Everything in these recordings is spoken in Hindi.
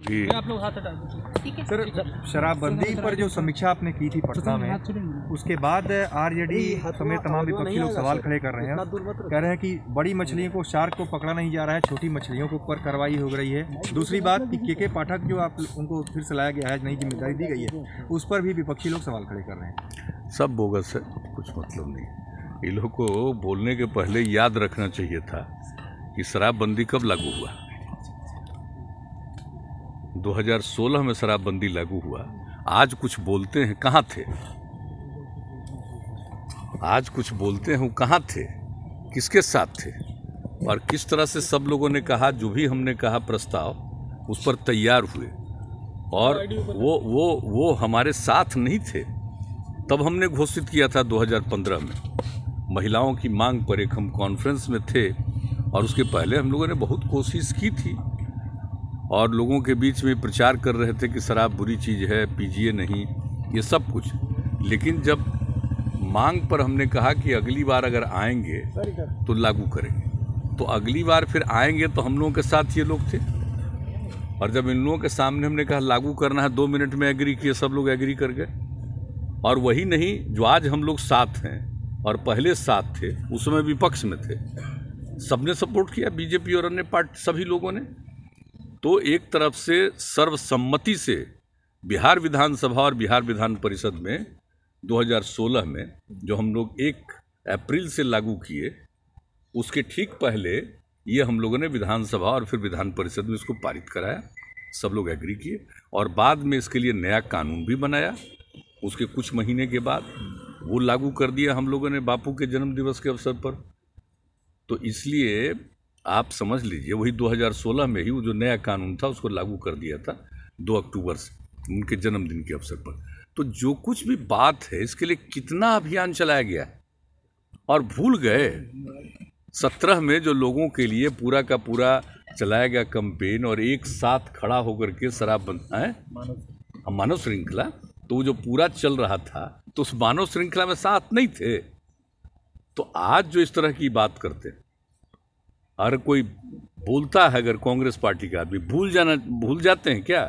आप लोग हाथ हटा दीजिए। ठीक है सर, शराबबंदी पर जो समीक्षा आपने की थी पटना में, उसके बाद आरजेडी समेत तमाम विपक्षी लोग सवाल खड़े कर रहे हैं। कह रहे हैं कि बड़ी मछलियों को, शार्क को पकड़ा नहीं जा रहा है, छोटी मछलियों के ऊपर कार्रवाई हो रही है। दूसरी बात कि के पाठक जो आप उनको फिर से लाया गया है, नई जिम्मेदारी दी गई है, उस पर भी विपक्षी लोग सवाल खड़े कर रहे हैं। सब बोगस है, कुछ मतलब नहीं। इन लोगों को बोलने के पहले याद रखना चाहिए था कि शराबबंदी कब लागू हुआ। 2016 में शराबबंदी लागू हुआ। आज कुछ बोलते हैं, कहाँ थे? आज कुछ बोलते हैं, कहाँ थे? किसके साथ थे? और किस तरह से सब लोगों ने कहा, जो भी हमने कहा प्रस्ताव, उस पर तैयार हुए। और वो हमारे साथ नहीं थे। तब हमने घोषित किया था 2015 में महिलाओं की मांग पर एक हम कॉन्फ्रेंस में थे, और उसके पहले हम लोगों ने बहुत कोशिश की थी और लोगों के बीच में प्रचार कर रहे थे कि शराब बुरी चीज़ है, पीजिए नहीं, ये सब कुछ। लेकिन जब मांग पर हमने कहा कि अगली बार अगर आएंगे तो लागू करेंगे, तो अगली बार फिर आएंगे तो हम लोगों के साथ ये लोग थे। और जब इन लोगों के सामने हमने कहा लागू करना है, 2 मिनट में एग्री किए, सब लोग एग्री कर गए। और वही नहीं, जो आज हम लोग साथ हैं और पहले साथ थे, उस समय विपक्ष में थे, सबने सपोर्ट किया, बीजेपी और अन्य पार्टी सभी लोगों ने। तो एक तरफ से सर्वसम्मति से बिहार विधानसभा और बिहार विधान परिषद में 2016 में जो हम लोग 1 अप्रैल से लागू किए, उसके ठीक पहले ये हम लोगों ने विधानसभा और फिर विधान परिषद में इसको पारित कराया, सब लोग एग्री किए। और बाद में इसके लिए नया कानून भी बनाया। उसके कुछ महीने के बाद वो लागू कर दिया हम लोगों ने बापू के जन्म दिवस के अवसर पर। तो इसलिए आप समझ लीजिए, वही 2016 में ही वो जो नया कानून था उसको लागू कर दिया था 2 अक्टूबर से, उनके जन्मदिन के अवसर पर। तो जो कुछ भी बात है, इसके लिए कितना अभियान चलाया गया और भूल गए। 17 में जो लोगों के लिए पूरा का पूरा चलाया गया कैंपेन, और एक साथ खड़ा होकर के शराबबंदी है मानव श्रृंखला, तो वो जो पूरा चल रहा था, तो उस मानव श्रृंखला में साथ नहीं थे। तो आज जो इस तरह की बात करते हैं, हर कोई बोलता है, अगर कांग्रेस पार्टी का आदमी भूल जाते हैं क्या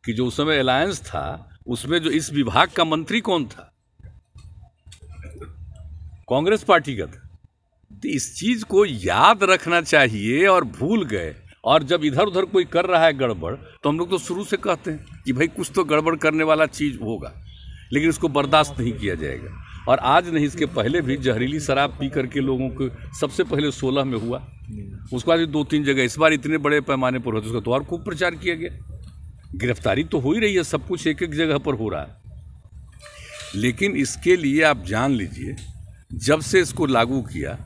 कि जो उस समय अलायंस था, उसमें जो इस विभाग का मंत्री कौन था? कांग्रेस पार्टी का था। तो इस चीज को याद रखना चाहिए, और भूल गए। और जब इधर उधर कोई कर रहा है गड़बड़, तो हम लोग तो शुरू से कहते हैं कि भाई कुछ तो गड़बड़ करने वाला चीज होगा, लेकिन इसको बर्दाश्त नहीं किया जाएगा। और आज नहीं, इसके पहले भी जहरीली शराब पी करके लोगों को, सबसे पहले 16 में हुआ, उसके बाद 2-3 जगह, इस बार इतने बड़े पैमाने पर होता, उसका तो और खूब प्रचार किया गया। गिरफ्तारी तो हो ही रही है, सब कुछ एक एक जगह पर हो रहा है। लेकिन इसके लिए आप जान लीजिए, जब से इसको लागू किया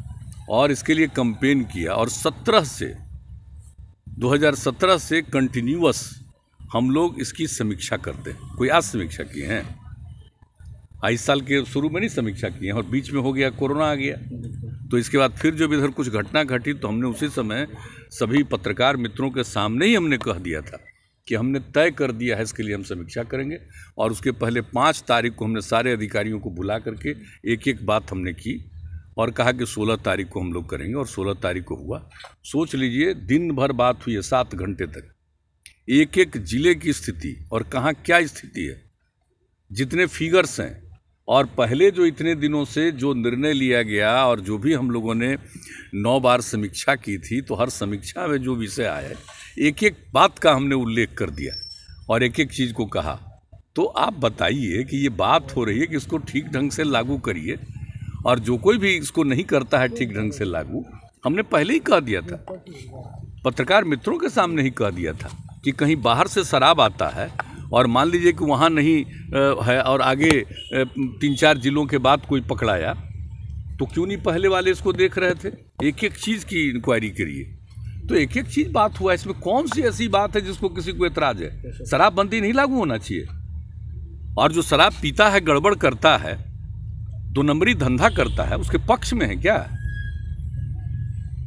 और इसके लिए कैंपेन किया, और 2017 से कंटिन्यूअस हम लोग इसकी समीक्षा करते हैं। कोई आज समीक्षा किए हैं? इस साल के शुरू में नहीं समीक्षा की है, और बीच में हो गया कोरोना आ गया। तो इसके बाद फिर जब इधर कुछ घटना घटी, तो हमने उसी समय सभी पत्रकार मित्रों के सामने ही हमने कह दिया था कि हमने तय कर दिया है, इसके लिए हम समीक्षा करेंगे। और उसके पहले 5 तारीख को हमने सारे अधिकारियों को बुला करके एक एक बात हमने की, और कहा कि 16 तारीख को हम लोग करेंगे, और 16 तारीख को हुआ। सोच लीजिए, दिन भर बात हुई है, 7 घंटे तक, एक एक जिले की स्थिति और कहाँ क्या स्थिति है, जितने फिगर्स हैं, और पहले जो इतने दिनों से जो निर्णय लिया गया, और जो भी हम लोगों ने 9 बार समीक्षा की थी, तो हर समीक्षा में जो विषय आए, एक एक बात का हमने उल्लेख कर दिया और एक एक चीज़ को कहा। तो आप बताइए कि ये बात हो रही है कि इसको ठीक ढंग से लागू करिए, और जो कोई भी इसको नहीं करता है ठीक ढंग से लागू, हमने पहले ही कह दिया था, पत्रकार मित्रों के सामने ही कह दिया था कि कहीं बाहर से शराब आता है, और मान लीजिए कि वहाँ नहीं है, और आगे 3-4 जिलों के बाद कोई पकड़ाया, तो क्यों नहीं पहले वाले इसको देख रहे थे? एक एक चीज़ की इंक्वायरी करिए। तो एक एक चीज़ बात हुआ, इसमें कौन सी ऐसी बात है जिसको किसी को एतराज़ है? शराबबंदी नहीं लागू होना चाहिए। और जो शराब पीता है, गड़बड़ करता है, 2 नंबरी धंधा करता है, उसके पक्ष में है क्या?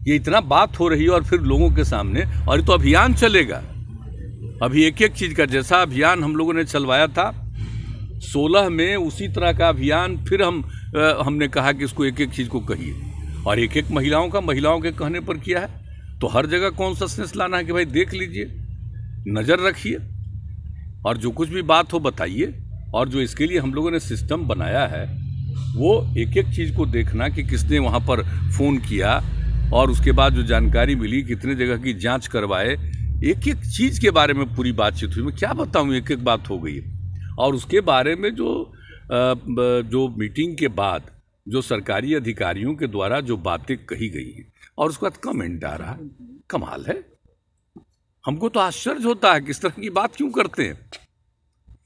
ये इतना बात हो रही है, और फिर लोगों के सामने, और ये तो अभियान चलेगा अभी एक एक चीज़ का। जैसा अभियान हम लोगों ने चलवाया था 16 में, उसी तरह का अभियान फिर हमने कहा कि इसको एक एक चीज़ को कहिए, और एक एक महिलाओं के कहने पर किया है। तो हर जगह कॉन्शसनेस लाना है कि भाई देख लीजिए, नज़र रखिए और जो कुछ भी बात हो बताइए। और जो इसके लिए हम लोगों ने सिस्टम बनाया है वो एक एक चीज़ को देखना कि किसने वहाँ पर फ़ोन किया और उसके बाद जो जानकारी मिली, कितने जगह की जांच करवाए, एक एक चीज़ के बारे में पूरी बातचीत हुई। मैं क्या बताऊँ, एक एक बात हो गई। और उसके बारे में जो मीटिंग के बाद जो सरकारी अधिकारियों के द्वारा जो बातें कही गई हैं और उसके बाद कमेंट आ रहा है, कमाल है। हमको तो आश्चर्य होता है कि इस तरह की बात क्यों करते हैं।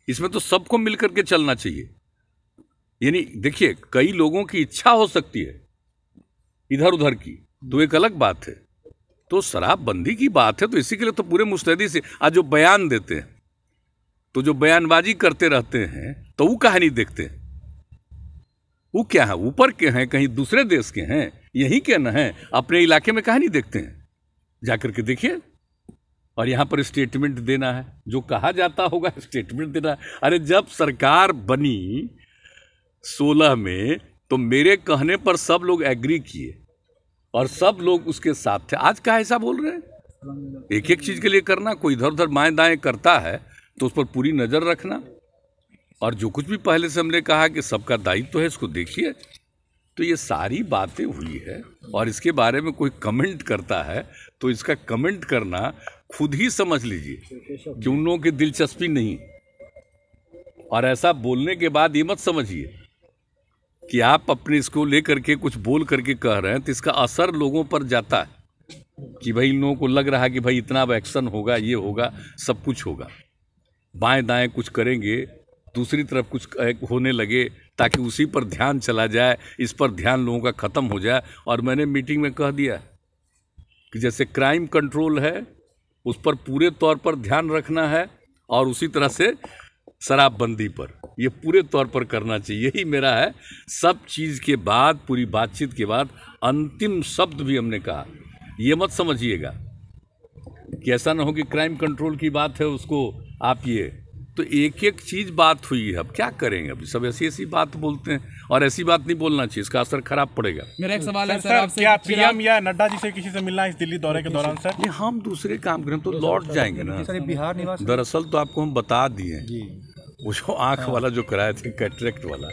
इसमें तो सबको मिलकर के चलना चाहिए। यानी देखिए, कई लोगों की इच्छा हो सकती है इधर उधर की, तो एक अलग बात है। तो शराबबंदी की बात है तो इसी के लिए तो पूरे मुस्तैदी से आज जो बयान देते हैं, तो जो बयानबाजी करते रहते हैं, तो वो कहानी देखते हैं। वो क्या है, ऊपर के हैं, कहीं दूसरे देश के हैं, यहीं के न हैं, अपने इलाके में कहानी देखते हैं। जाकर के देखिए। और यहाँ पर स्टेटमेंट देना है, जो कहा जाता होगा स्टेटमेंट देना है। अरे जब सरकार बनी 16 में तो मेरे कहने पर सब लोग एग्री किए और सब लोग उसके साथ थे। आज का ऐसा बोल रहे हैं, एक एक चीज के लिए करना, कोई इधर उधर बाएं दाएं करता है तो उस पर पूरी नजर रखना। और जो कुछ भी पहले से हमने कहा कि सबका दायित्व है, इसको देखिए। तो ये सारी बातें हुई है और इसके बारे में कोई कमेंट करता है तो इसका कमेंट करना खुद ही समझ लीजिए कि उन लोगों की दिलचस्पी नहीं। और ऐसा बोलने के बाद ये मत समझिए कि आप अपने इसको लेकर के कुछ बोल करके कह रहे हैं तो इसका असर लोगों पर जाता है कि भाई इन लोगों को लग रहा है कि भाई इतना एक्शन होगा, ये होगा, सब कुछ होगा। बाएं दाएं कुछ करेंगे, दूसरी तरफ कुछ होने लगे ताकि उसी पर ध्यान चला जाए, इस पर ध्यान लोगों का ख़त्म हो जाए। और मैंने मीटिंग में कह दिया कि जैसे क्राइम कंट्रोल है उस पर पूरे तौर पर ध्यान रखना है और उसी तरह से शराबबंदी पर ये पूरे तौर पर करना चाहिए। यही मेरा है। सब चीज़ के बाद, पूरी बातचीत के बाद अंतिम शब्द भी हमने कहा। ये मत समझिएगा कि ऐसा ना हो कि क्राइम कंट्रोल की बात है उसको आप ये, तो एक एक चीज़ बात हुई है। अब क्या करेंगे, अभी सब ऐसी ऐसी बात बोलते हैं और ऐसी बात नहीं बोलना चाहिए, इसका असर खराब पड़ेगा। मेरा एक सवाल है सर आपसे, क्या पीएम या नड्डा जी से किसी से मिलना है इस दिल्ली दौरे के दौरान सर? ये हम दूसरे काम करें तो लौट जाएंगे ना। बिहार निवास दरअसल तो आपको हम बता दिए, वो जो आँख वाला जो कराए थे, कैटरेक्ट वाला,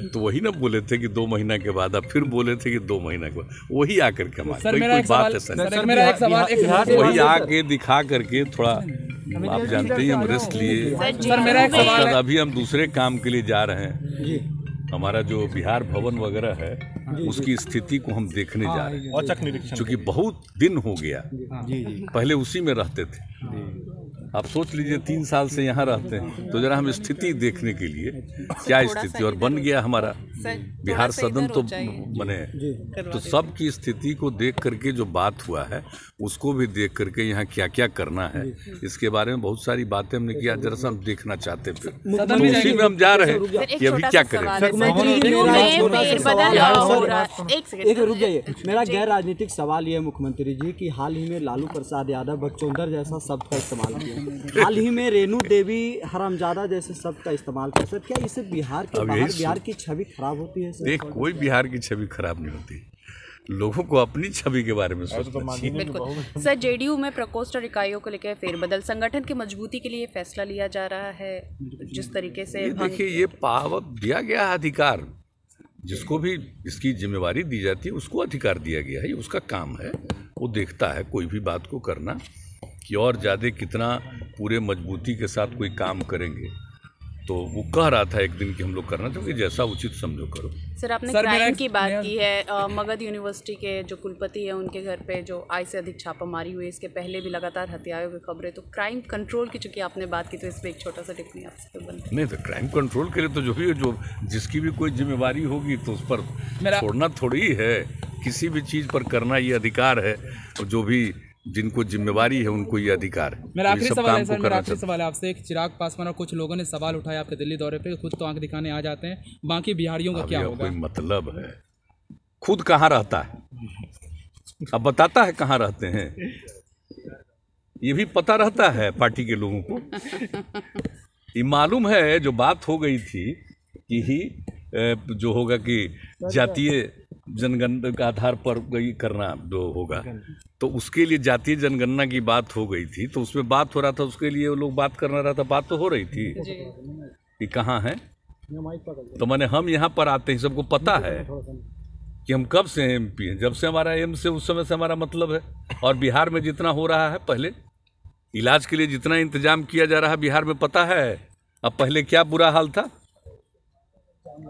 तो वही ना बोले थे कि 2 महीना के बाद, अब फिर बोले थे कि 2 महीना के बाद, वही आकर के हमारे कोई बात है सर, मेरा एक सवाल वही आके दिखा करके थोड़ा, आप जानते ही हम रेस्ट लिए सर, मेरा एक सवाल है। अभी हम दूसरे काम के लिए जा रहे हैं। हमारा जो बिहार भवन वगैरह है उसकी स्थिति को हम देखने जा रहे हैं, औचक निरीक्षण, क्योंकि बहुत दिन हो गया, पहले उसी में रहते थे। आप सोच लीजिए 3 साल से यहाँ रहते हैं, तो जरा हम स्थिति देखने के लिए क्या स्थिति, और बन गया हमारा बिहार सदन तो बने, तो सब की स्थिति को देख करके जो बात हुआ है उसको भी देख करके यहाँ क्या क्या करना है, इसके बारे में बहुत सारी बातें हमने किया। जरा हम देखना चाहते थे, तो उसी में हम जा रहे हैं कि अभी क्या करें। एक रुक जाइए, मेरा गैर राजनीतिक सवाल ये है मुख्यमंत्री जी कि हाल ही में लालू प्रसाद यादव बकचोदर जैसा शब्द का इस्तेमाल किया, हाल ही में रेणु देवी हरामजादा जैसे शब्द का इस्तेमाल किया। सर, क्या इससे बिहार के बाहर बिहार की छवि खराब होती है? सर, देख, कोई बिहार की छवि खराब नहीं होती, लोगों को अपनी छवि के बारे में सोचना चाहिए। बिल्कुल सर, जेडीयू में प्रकोष्ठ और इकाइयों को लेकर फेरबदल, संगठन की मजबूती के लिए फैसला लिया जा रहा है जिस तरीके से। देखिए, ये पावर दिया गया है, अधिकार जिसको भी इसकी जिम्मेवारी दी जाती है उसको अधिकार दिया गया है, ये उसका काम है, वो देखता है कोई भी बात को करना कि और ज़्यादा कितना पूरे मजबूती के साथ कोई काम करेंगे। तो वो कह रहा था एक दिन कि हम लोग करना चाहिए, जैसा उचित समझो करो। सर, आपने क्राइम की बात की है, मगध यूनिवर्सिटी के जो कुलपति है उनके घर पे जो आय से अधिक छापामारी हुई, इसके पहले भी लगातार हत्याओं की खबरें, तो क्राइम कंट्रोल की चूंकि आपने बात की तो इस पर एक छोटा सा टिप्पणी आपसे बनती। नहीं, तो क्राइम कंट्रोल के लिए तो जो भी जो जिसकी भी कोई जिम्मेवारी होगी तो उस पर छोड़ना थोड़ी है, किसी भी चीज़ पर करना ये अधिकार है, और जो भी जिनको जिम्मेवारी है उनको ये अधिकार है। मेरा आखिरी सवाल है सर, मेरा आखिरी सवाल है आपसे, एक चिराग पासवान और कुछ लोगों ने सवाल उठाया आपके दिल्ली दौरे पे, खुद तो आंख दिखाने आ जाते हैं, बाकी बिहारियों का क्या होगा? कोई मतलब है, खुद कहाँ रहता है, अब बताता है कहाँ रहते हैं, ये भी पता रहता है पार्टी के लोगों को। ये मालूम है जो बात हो गई थी कि जो होगा कि जातीय जनगणना के आधार पर गई करना जो होगा, तो उसके लिए जातीय जनगणना की बात हो गई थी, तो उसमें बात हो रहा था, उसके लिए वो लोग बात करना रहा था, बात तो हो रही थी कि कहाँ है। तो मैंने हम यहाँ पर आते हैं, सबको पता है कि हम कब से MP हैं, जब से हमारा एम्स से उस समय से हमारा मतलब है। और बिहार में जितना हो रहा है, पहले इलाज के लिए जितना इंतजाम किया जा रहा है बिहार में, पता है अब पहले क्या बुरा हाल था,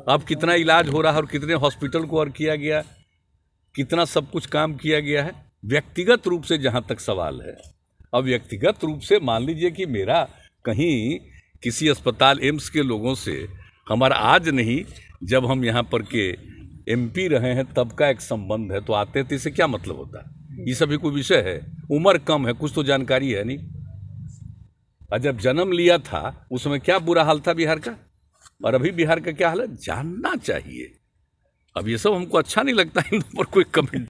अब कितना इलाज हो रहा है और कितने हॉस्पिटल को और किया गया, कितना सब कुछ काम किया गया है। व्यक्तिगत रूप से जहाँ तक सवाल है, अब व्यक्तिगत रूप से मान लीजिए कि मेरा कहीं किसी अस्पताल एम्स के लोगों से हमारा आज नहीं, जब हम यहाँ पर के MP रहे हैं तब का एक संबंध है, तो आते थे, इससे क्या मतलब होता है? ये सभी कोई विषय है, उम्र कम है, कुछ तो जानकारी है नहीं। और जब जन्म लिया था उस समय क्या बुरा हाल था बिहार का, और अभी बिहार का क्या हाल है, जानना चाहिए। अब ये सब हमको अच्छा नहीं लगता, इन पर कोई कमेंट